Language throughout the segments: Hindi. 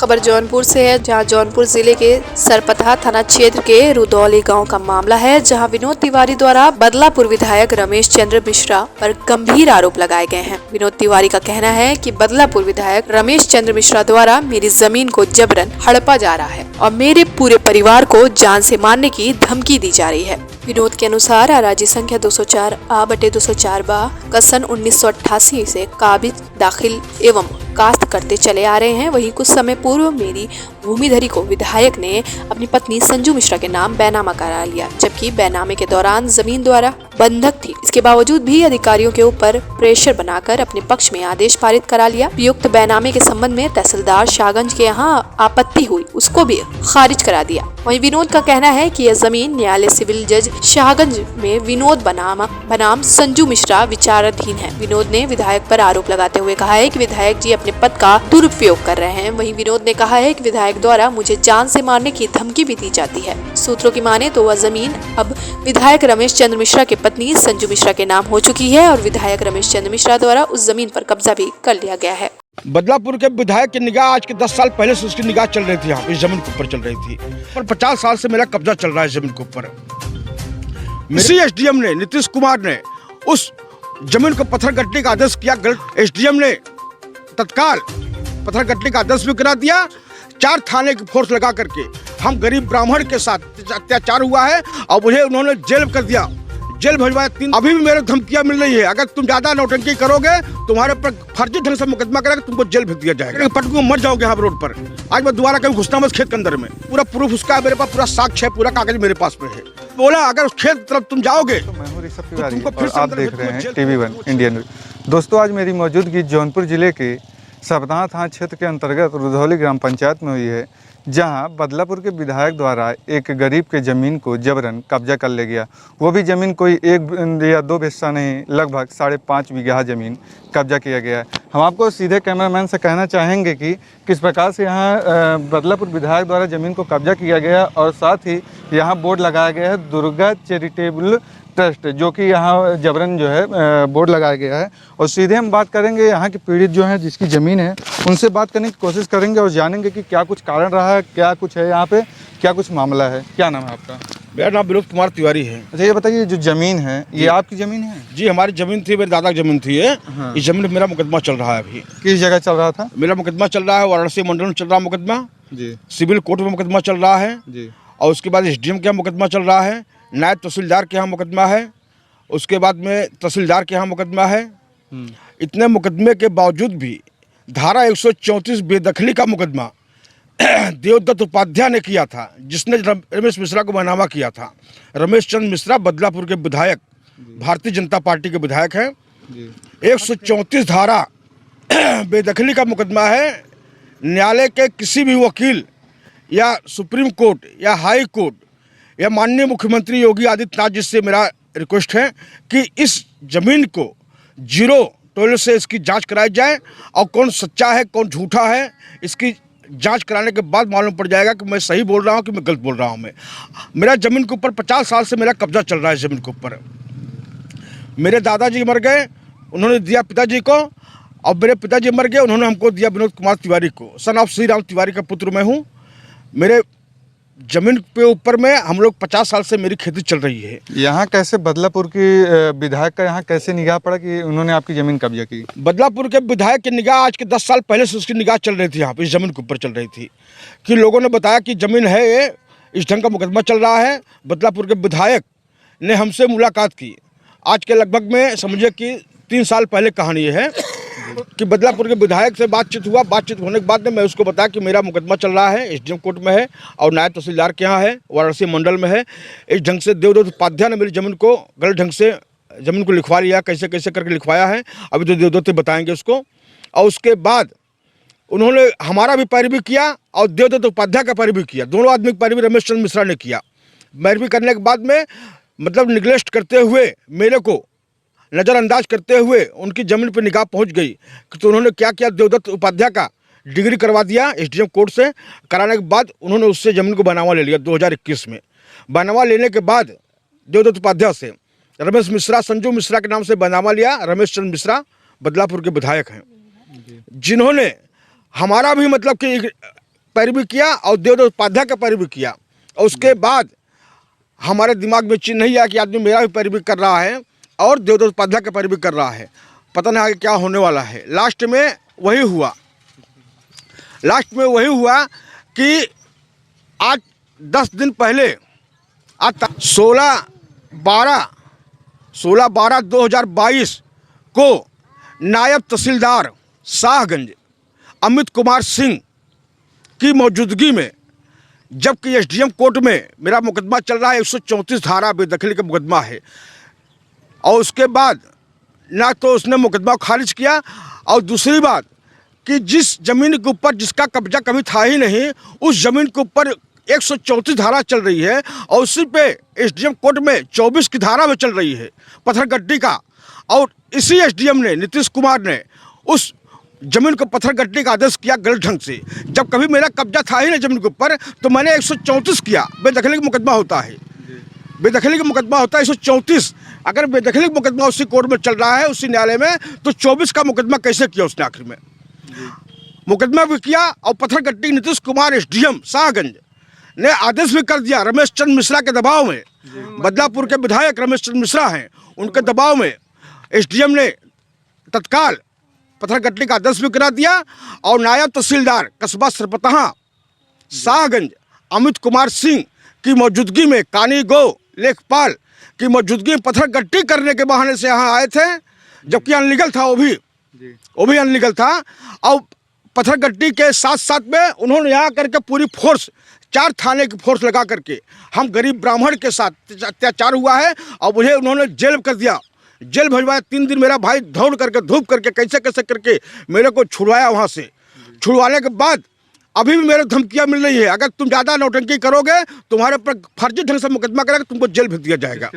खबर जौनपुर से है, जहां जौनपुर जिले के सरपतहा थाना क्षेत्र के रुदौली गांव का मामला है, जहां विनोद तिवारी द्वारा बदलापुर विधायक रमेश चंद्र मिश्रा पर गंभीर आरोप लगाए गए हैं। विनोद तिवारी का कहना है कि बदलापुर विधायक रमेश चंद्र मिश्रा द्वारा मेरी जमीन को जबरन हड़पा जा रहा है और मेरे पूरे परिवार को जान से मारने की धमकी दी जा रही है। विनोद के अनुसार अराजी संख्या 204 A/204 का सन 1988 से काबिज दाखिल एवं काश्त करते चले आ रहे हैं। वहीं कुछ समय पूर्व मेरी भूमिधरी को विधायक ने अपनी पत्नी संजू मिश्रा के नाम बैनामा करा लिया, जबकि बैनामे के दौरान जमीन द्वारा बंधक थी। इसके बावजूद भी अधिकारियों के ऊपर प्रेशर बनाकर अपने पक्ष में आदेश पारित करा लिया। युक्त बैनामे के संबंध में तहसीलदार शाहगंज के यहाँ आपत्ति हुई, उसको भी खारिज करा दिया। वहीं विनोद का कहना है कि यह जमीन न्यायालय सिविल जज शाहगंज में विनोद बनाम संजू मिश्रा विचाराधीन है। विनोद ने विधायक पर आरोप लगाते हुए कहा है कि विधायक जी अपने पद का दुरुपयोग कर रहे हैं। वहीं विनोद ने कहा है कि विधायक द्वारा मुझे जान से मारने की धमकी भी दी जाती है। सूत्रों की माने तो वह जमीन अब विधायक रमेश चंद्र मिश्रा के पत्नी संजू मिश्रा के नाम हो चुकी है और विधायक रमेश चंद्र मिश्रा द्वारा उस जमीन पर कब्जा भी कर लिया गया है। बदलापुर के विधायक की निगाह आज के 10 साल पहले से उसकी निगाह चल रही थी, यहाँ इस जमीन के ऊपर चल रही थी और 50 साल से मेरा कब्जा चल रहा है जमीन के ऊपर। इसी एसडीएम ने, नीतीश कुमार ने उस जमीन को पत्थर गट्टी का आदेश किया। एसडीएम ने तत्काल पत्थर गट्टी का आदेश भी करा दिया। 4 थाने की फोर्स लगा करके हम गरीब ब्राह्मण के साथ अत्याचार हुआ है और मुझे उन्होंने जेल कर दिया, जेल भिजवाया 3। अभी भी मेरे धमकियां मिल रही है, अगर तुम ज्यादा नौटंकी करोगे तुम्हारे पर फर्जी ढंग से मुकदमा करेगा, तुमको जेल भेज दिया जाएगा, पटको मर जाओगे यहाँ रोड पर। आज मैं दोबारा कभी घुसना मत खेत के अंदर में। पूरा प्रूफ उसका है मेरे पास, पूरा साक्ष्य है, पूरा कागज मेरे पास में है। बोला अगर उस खेत तरफ तुम जाओगे तो आप देख रहे हैं TV1 इंडियन। दोस्तों, आज मेरी मौजूदगी जौनपुर जिले के सरपतहा थाना क्षेत्र के अंतर्गत रुदौली ग्राम पंचायत में हुई है, जहां बदलापुर के विधायक द्वारा एक गरीब के ज़मीन को जबरन कब्जा कर ले गया। वो भी ज़मीन कोई 1 या 2 हिस्सा नहीं, लगभग 5.5 बीघा ज़मीन कब्जा किया गया है। हम आपको सीधे कैमरामैन से कहना चाहेंगे कि किस प्रकार से यहाँ बदलापुर विधायक द्वारा ज़मीन को कब्जा किया गया और साथ ही यहाँ बोर्ड लगाया गया है दुर्गा चैरिटेबल ट्रस्ट, जो कि यहाँ जबरन जो है बोर्ड लगाया गया है। और सीधे हम बात करेंगे यहाँ के पीड़ित जो हैं, जिसकी ज़मीन है, उनसे बात करने की कोशिश करेंगे और जानेंगे कि क्या कुछ कारण रहा है, क्या कुछ है यहाँ पे, क्या कुछ मामला है। क्या नाम है आपका? मेरा नाम विनोद कुमार तिवारी है। अच्छा, ये बताइए, जो ज़मीन है ये आपकी ज़मीन है? जी, हमारी ज़मीन थी, मेरे दादा की ज़मीन थी ये। हाँ। इस ज़मीन पर मेरा मुकदमा चल रहा है। अभी किस जगह चल रहा था? मेरा मुकदमा चल रहा है वाराणसी मंडल में चल रहा है मुकदमा जी। सिविल कोर्ट में मुकदमा चल रहा है जी। और उसके बाद एसडीएम के यहाँ मुकदमा चल रहा है, नायब तहसीलदार के यहाँ मुकदमा है, उसके बाद में तहसीलदार के यहाँ मुकदमा है। इतने मुकदमे के बावजूद भी धारा 134 बेदखली का मुकदमा देवदत्त उपाध्याय ने किया था, जिसने रमेश मिश्रा को बैनामा किया था। रमेश चंद्र मिश्रा बदलापुर के विधायक, भारतीय जनता पार्टी के विधायक हैं। 134 धारा बेदखली का मुकदमा है। न्यायालय के किसी भी वकील या सुप्रीम कोर्ट या हाई कोर्ट या माननीय मुख्यमंत्री योगी आदित्यनाथ जी से मेरा रिक्वेस्ट है कि इस जमीन को जीरो टॉयलेट से इसकी जांच कराई जाए और कौन सच्चा है कौन झूठा है, इसकी जांच कराने के बाद मालूम पड़ जाएगा कि मैं सही बोल रहा हूं कि मैं गलत बोल रहा हूं। मेरा ज़मीन के ऊपर 50 साल से मेरा कब्जा चल रहा है। ज़मीन के ऊपर मेरे दादाजी मर गए, उन्होंने दिया पिताजी को, और मेरे पिताजी मर गए, उन्होंने हमको दिया विनोद कुमार तिवारी को। सन ऑफ श्री राम तिवारी का पुत्र मैं हूँ। मेरे जमीन पे ऊपर में हम लोग 50 साल से मेरी खेती चल रही है। यहाँ कैसे बदलापुर की विधायक का यहाँ कैसे निगाह पड़ा कि उन्होंने आपकी ज़मीन कब्जा की? बदलापुर के विधायक की निगाह आज के 10 साल पहले से उसकी निगाह चल रही थी, यहाँ पे इस जमीन के ऊपर चल रही थी कि लोगों ने बताया कि ज़मीन है ये, इस ढंग का मुकदमा चल रहा है। बदलापुर के विधायक ने हमसे मुलाकात की। आज के लगभग में समझिए कि 3 साल पहले कहानी ये है कि बदलापुर के विधायक से बातचीत हुआ। बातचीत होने के बाद में मैं उसको बताया कि मेरा मुकदमा चल रहा है, एसडीएम कोर्ट में है और नायब तहसीलदार के यहाँ है, वाराणसी मंडल में है। इस ढंग से देवदत्त उपाध्याय ने मेरी ज़मीन को गलत ढंग से ज़मीन को लिखवा लिया, कैसे कैसे करके लिखवाया है, अभी तो देवदत्त बताएंगे उसको। और उसके बाद उन्होंने हमारा भी पैरवी किया और देवदत्त उपाध्याय का पैरवी किया। दोनों आदमी की पैरवी रमेश चंद्र मिश्रा ने किया। पैरवी करने के बाद में मतलब निगलेक्ट करते हुए, मेरे को नज़रअंदाज करते हुए उनकी ज़मीन पर निगाह पहुंच गई। तो उन्होंने क्या किया, देवदत्त उपाध्याय का डिग्री करवा दिया एसडीएम कोर्ट से। कराने के बाद उन्होंने उससे ज़मीन को बैनामा ले लिया 2021 में। बैनामा लेने के बाद देवदत्त उपाध्याय से रमेश मिश्रा, संजू मिश्रा के नाम से बैनामा लिया। रमेश चंद्र मिश्रा बदलापुर के विधायक हैं, जिन्होंने हमारा भी मतलब कि पैरवी किया और देवदत्त उपाध्याय का पैरवी किया। और उसके बाद हमारे दिमाग में चिन्ह नहीं आया कि आदमी मेरा भी पैरवी कर रहा है और देवदत्त उपाध्याय का पैरवी कर रहा है। पता नहीं आगे क्या होने वाला है। लास्ट में वही हुआ कि आज 10 दिन पहले आज 16/12/2022 को नायब तहसीलदार शाहगंज अमित कुमार सिंह की मौजूदगी में, जबकि एसडीएम कोर्ट में मेरा मुकदमा चल रहा है, 134 धारा बेदखली का मुकदमा है, और उसके बाद ना तो उसने मुकदमा खारिज किया और दूसरी बात कि जिस ज़मीन के ऊपर जिसका कब्जा कभी था ही नहीं, उस ज़मीन के ऊपर 134 धारा चल रही है और उसी पे एसडीएम कोर्ट में 24 की धारा में चल रही है पत्थरगट्टी का। और इसी एसडीएम ने, नीतीश कुमार ने, उस जमीन को पत्थरगट्टी का आदेश किया गलत ढंग से। जब कभी मेरा कब्जा था ही नहीं जमीन के ऊपर, तो मैंने 134 किया। बेदखली का मुकदमा होता है, बेदखली का मुकदमा होता है 134। अगर बेदखली का मुकदमा उसी कोर्ट में चल रहा है, उसी न्यायालय में, तो 24 का मुकदमा कैसे किया उसने? आखिर में मुकदमा भी किया और पत्थरगट्टी नीतीश कुमार एसडीएम शाहगंज ने आदेश भी कर दिया। रमेश चंद्र मिश्रा के दबाव में, बदलापुर के विधायक रमेश चंद्र मिश्रा हैं, उनके दबाव में एसडीएम ने तत्काल पत्थरगट्टी का आदेश भी करा दिया। और नायब तहसीलदार कस्बा सरपतहा शाहगंज अमित कुमार सिंह की मौजूदगी में, कानी गो लेखपाल की मौजूदगी में पत्थरगट्टी करने के बहाने से यहाँ आए थे, जबकि अनलीगल था, वो भी अनलीगल था। और पत्थरगट्टी के साथ साथ में उन्होंने यहाँ करके पूरी फोर्स, 4 थाने की फोर्स लगा करके हम गरीब ब्राह्मण के साथ अत्याचार हुआ है और मुझे उन्होंने जेल कर दिया, जेल भिजवाया। 3 दिन मेरा भाई दौड़ करके, धूप करके, कैसे कैसे करके मेरे को छुड़वाया वहाँ से। छुड़वाने के बाद अभी भी मेरे धमकियाँ मिल रही है, अगर तुम ज़्यादा नौटंकी करोगे, तुम्हारे पर फर्जी ढंग से मुकदमा करेगा, तुमको जेल भेज दिया जाएगा।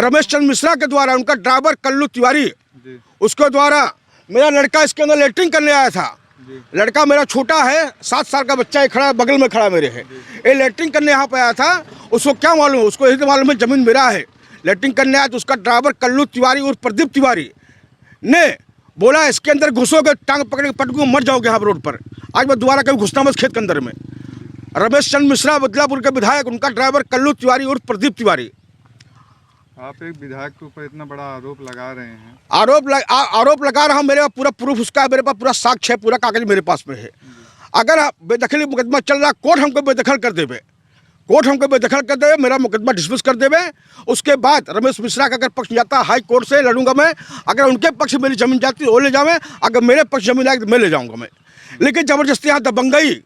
रमेश चंद्र मिश्रा के द्वारा, उनका ड्राइवर कल्लू तिवारी, उसके द्वारा मेरा लड़का इसके अंदर लेटरिंग करने आया था। लड़का मेरा छोटा है, 7 साल का बच्चा खड़ा बगल में खड़ा मेरे है। ये लेटरिंग करने यहाँ पे आया था। उसको क्या मालूम? उसको यही तो मालूम है ज़मीन मेरा है। लेटरिंग करने आया तो उसका ड्राइवर कल्लू तिवारी और प्रदीप तिवारी ने बोला इसके अंदर घुसोगे, टांग पकड़ के पटकूंगा, मर जाओगे यहाँ रोड पर। आज मैं दोबारा कभी घुसना मत खेत के अंदर में। रमेश चंद्र मिश्रा बदलापुर के विधायक, उनका ड्राइवर कल्लू तिवारी और प्रदीप तिवारी। आप एक विधायक के ऊपर इतना बड़ा आरोप लगा रहे हैं। आरोप लगा रहा हूँ, मेरे पास पूरा प्रूफ उसका है, मेरे पास पूरा साक्ष्य है, पूरा कागज मेरे पास में है। अगर बेदखली मुकदमा चल रहा, कोर्ट हमको बेदखल कर देवे, मेरा मुकदमा डिसमिस कर देवे। उसके बाद रमेश मिश्रा का अगर पक्ष जाता, हाई कोर्ट से लड़ूंगा मैं। अगर उनके पक्ष मेरी जमीन जाती वो ले जावे, अगर मेरे पक्ष जमीन आएगी तो मैं ले जाऊंगा मैं। लेकिन जबरदस्ती यहाँ दबंगई,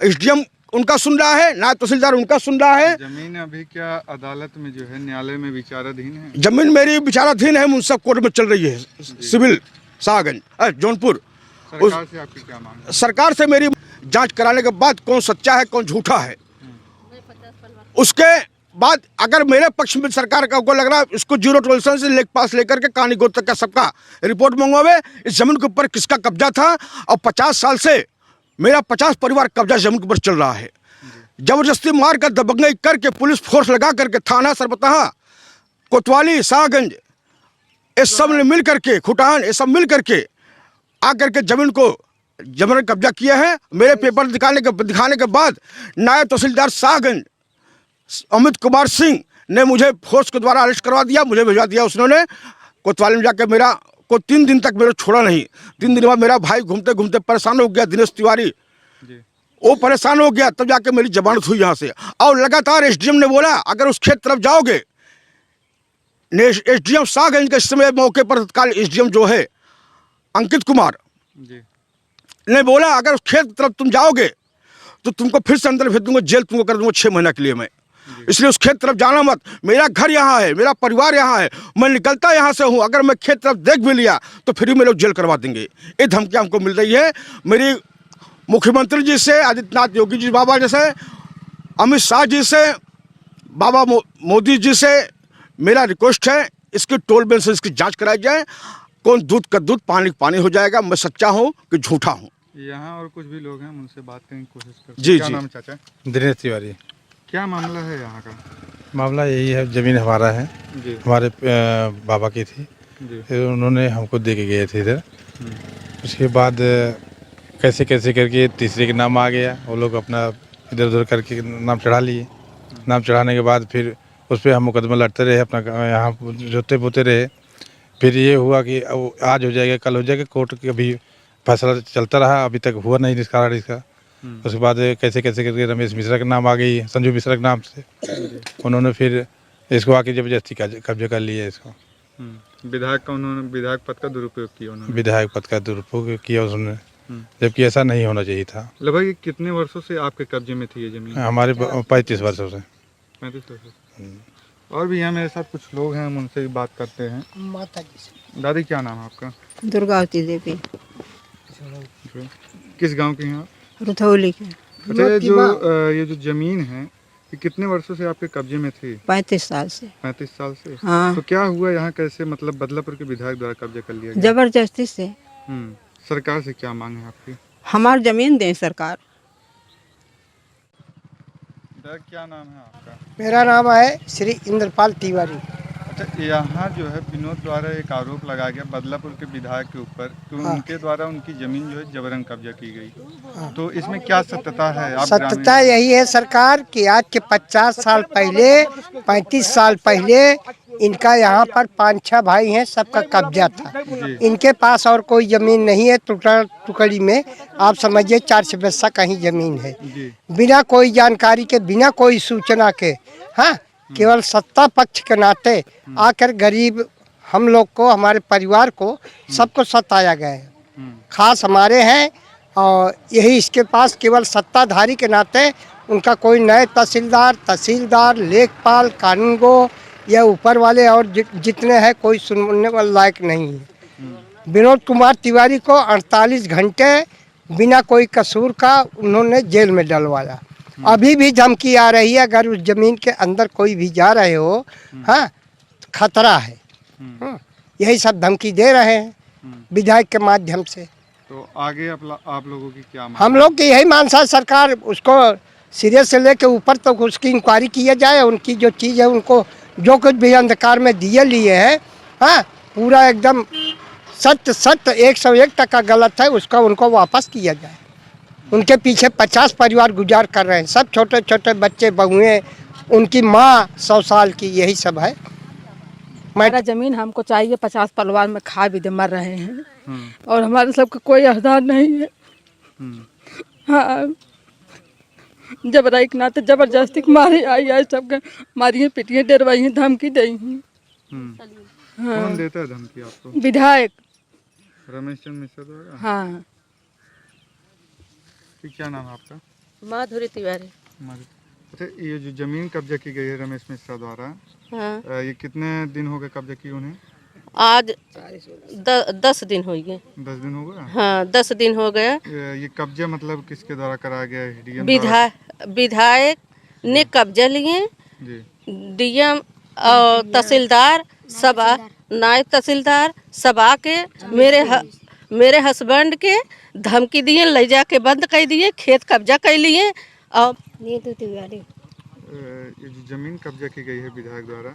एसडीएम उनका सुन रहा है, नायब तहसीलदार उनका सुन रहा है। जमीन अभी क्या अदालत में जो है, न्यायालय में विचाराधीन है? जमीन मेरी विचाराधीन है, मुंसिफ कोर्ट में चल रही है, सिविल शाहगंज जौनपुर। सरकार से आपकी क्या मांग है? सरकार से मेरी जांच कराने के बाद कौन सच्चा है कौन झूठा है, उसके बाद अगर मेरे पक्ष में सरकार का को लग रहा है, इसको 0 टॉलरेंस से लेक पास लेकर के कहानी गोद तक का सबका रिपोर्ट मंगवावे। इस जमीन के ऊपर किसका कब्जा था, और 50 साल से मेरा 50 परिवार कब्जा जमीन के ऊपर चल रहा है। जबरदस्ती मार कर, दबंगई करके, पुलिस फोर्स लगा करके, थाना सरपतहा, कोतवाली, शाहगंज, ये सब ने मिल करके, खुटान, ये सब मिल करके आकर के जमीन को जबरन कब्जा किया है। मेरे पेपर दिखाने के बाद नायब तहसीलदार शाहगंज अमित कुमार सिंह ने मुझे फोर्स के द्वारा अरेस्ट करवा दिया, मुझे भिजवा दिया उसने कोतवाली में जाकर। मेरा को 3 दिन तक मेरे छोड़ा नहीं। 3 दिन बाद मेरा भाई घूमते घूमते परेशान हो गया, दिनेश तिवारी, वो परेशान हो गया, तब जाके मेरी जमानत हुई यहाँ से। और लगातार एसडीएम ने बोला अगर उस खेत तरफ जाओगे, एसडीएम शाहगंज के इस समय मौके पर तत्काल एसडीएम जो है अंकित कुमार ने बोला अगर उस खेत तरफ तुम जाओगे तो तुमको फिर से अंदर भेज दूंगा, जेल तुमको कर दूंगा 6 महीना के लिए मैं। इसलिए उस खेत तरफ जाना मत। मेरा घर यहाँ है, मेरा परिवार यहाँ है, मैं निकलता यहाँ से हूँ। अगर मैं खेत तरफ देख भी लिया तो फिर भी मेरे जेल करवा देंगे। ये धमकियाँ हमको मिल रही है। मेरी मुख्यमंत्री जी से, आदित्यनाथ योगी जी बाबा जैसे, अमित शाह जी से, बाबा मोदी जी से मेरा रिक्वेस्ट है, इसकी टोल बेल से इसकी जाँच कराई जाए। कौन दूध का दूध, पानी पानी हो जाएगा। मैं सच्चा हूँ कि झूठा हूँ। यहाँ और कुछ भी लोग हैं, उनसे बात करने की कोशिश करते हैं। जी क्या जी। नाम चाचा? दिनेश तिवारी। क्या मामला है यहाँ का? मामला यही है, ज़मीन हमारा है जी हमारे बाबा की थी, जी। फिर उन्होंने हमको दे के गए थे इधर। उसके बाद कैसे कैसे करके तीसरे के नाम आ गया, वो लोग अपना इधर उधर करके नाम चढ़ा लिए। नाम चढ़ाने के बाद फिर उस पर हम मुकदमा लड़ते रहे, अपना यहाँ जोते बोते रहे। फिर ये हुआ कि अब आज हो जाएगा, कल हो जाएगा, कोर्ट का भी फैसला चलता रहा, अभी तक हुआ नहीं निष्कारण इसका। उसके बाद कैसे कैसे करके रमेश मिश्रा का नाम आ गई, संजू मिश्रा के नाम से उन्होंने फिर इसको आके जबरदस्ती कब्जे कर लिया इसको। विधायक का उन्होंने विधायक पद का दुरुपयोग किया, उन्होंने विधायक पद का दुरुपयोग किया उसने, जबकि ऐसा नहीं होना चाहिए था। लगभग ये कितने वर्षों से आपके कब्जे में थी ये जमीन? हमारे 35 वर्षों से। 35 वर्षों। और भी यहाँ मेरे साथ कुछ लोग हैं, हम उनसे भी बात करते हैं। माता जी से। दादी क्या नाम है आपका? दुर्गावती देवी, किस गांव के हैं आप? रुधौली के। अच्छा, ये जो जमीन है ये कितने वर्षों से आपके कब्जे में थी? 35 साल से। 35 साल से। हाँ। तो क्या हुआ यहाँ, कैसे मतलब बदलापुर के विधायक द्वारा कब्जा कर लिया गया? जबरदस्ती से। सरकार से क्या मांग है आपकी? हमारी जमीन दें सरकार। क्या नाम है आपका? मेरा नाम है श्री इंद्रपाल तिवारी। अच्छा, यहाँ जो है विनोद द्वारा एक आरोप लगाया गया बदलापुर के विधायक के ऊपर कि उनके द्वारा उनकी जमीन जो है जबरन कब्जा की गई। तो इसमें क्या सत्यता है? आप सत्यता यही है सरकार कि आज के 50 साल पहले 35 साल पहले इनका यहाँ पर 5-6 भाई हैं, सबका कब्जा था। इनके पास और कोई जमीन नहीं है, टुकड़ी में आप समझिए 4 से बेसा कहीं जमीन है। बिना कोई जानकारी के, बिना कोई सूचना के, हाँ, केवल सत्ता पक्ष के नाते आकर गरीब हम लोग को, हमारे परिवार को, सबको सताया गया है। खास हमारे हैं और यही इसके पास केवल सत्ताधारी के नाते उनका कोई नए तहसीलदार, लेखपाल, कानूनगो या ऊपर वाले और जितने हैं कोई सुनने वाला लायक नहीं है। विनोद कुमार तिवारी को 48 घंटे बिना कोई कसूर का उन्होंने जेल में डलवाया। अभी भी धमकी आ रही है, अगर उस जमीन के अंदर कोई भी जा रहे हो, हाँ, तो खतरा है। यही सब धमकी दे रहे हैं विधायक के माध्यम से। तो आगे आप लोगों की क्या मांग? हम लोग की यही मांग है, सरकार उसको सिरे से लेके ऊपर तक तो उसकी इंक्वायरी किया जाए। उनकी जो चीज़ है, उनको जो कुछ भी अंधकार में दिए लिए है, हाँ, पूरा एकदम सत्य 101% गलत है, उसका उनको वापस किया जाए। उनके पीछे 50 परिवार गुजार कर रहे हैं, सब छोटे छोटे बच्चे, बहुएं, उनकी माँ 100 साल की, यही सब है। हमारा जमीन हमको चाहिए, 50 परिवार में खा भी दे मर रहे हैं और हमारे सबका कोई आधार नहीं है। हाँ, जबराई के नाते जबरदस्ती मारी आई है, सबके मारिए पिटिए डरवाइए धमकी दी। कौन देता है धमकी आपको? विधायक रमेश चंद्र मिश्रा द्वारा। हाँ। क्या नाम है आपका? माधुरी तिवारी। अच्छा, ये जो जमीन कब्जा की गई है रमेश मिश्रा द्वारा, हाँ। ये कितने दिन हो गए कब्जा की उन्हें? आज 10 दिन हो गए। 10 दिन हो गया? हाँ, 10 दिन हो गया। ये कब्जा मतलब किसके द्वारा कराया गया है? विधायक ने कब्जा लिए, डीएम और तहसीलदार सब, नायब तहसीलदार सब आके मेरे हस्बैंड के धमकी दिए, ले जाके बंद कर दिए, खेत कब्जा कर लिए। और ये जो जमीन कब्जा की गई है विधायक द्वारा,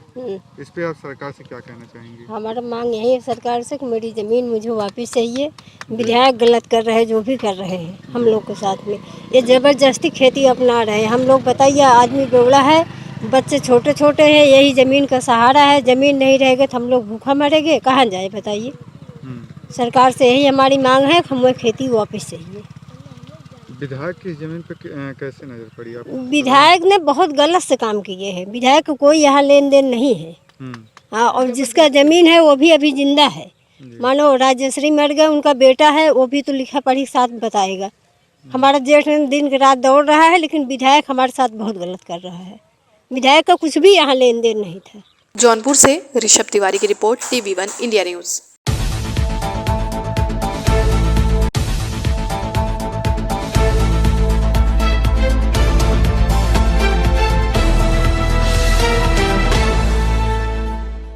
इस पे आप सरकार से क्या कहना चाहेंगी? हमारा मांग यही है सरकार से कि मेरी ज़मीन मुझे वापस चाहिए। विधायक गलत कर रहे हैं, जो भी कर रहे हैं हम लोग के साथ में, ये ज़बरदस्ती खेती अपना रहे हैं। हम लोग बताइए, आदमी बेवड़ा है, बच्चे छोटे छोटे हैं, यही ज़मीन का सहारा है। ज़मीन नहीं रहेगा तो हम लोग भूखा मरेंगे, कहाँ जाए बताइए। सरकार से यही हमारी मांग है कि हमें खेती वापस चाहिए। विधायक की जमीन पे कैसे नजर पड़ी आपको? विधायक ने बहुत गलत से काम किए हैं। विधायक को कोई यहाँ लेन देन नहीं है। हाँ, और जिसका जमीन है वो भी अभी जिंदा है। मानो राजश्री मर गए, उनका बेटा है, वो भी तो लिखा पढ़ी साथ बताएगा। हमारा जेठ दिन रात दौड़ रहा है, लेकिन विधायक हमारे साथ बहुत गलत कर रहा है। विधायक का कुछ भी यहाँ लेन देन नहीं था। जौनपुर से ऋषभ तिवारी की रिपोर्ट, TV1 इंडिया न्यूज।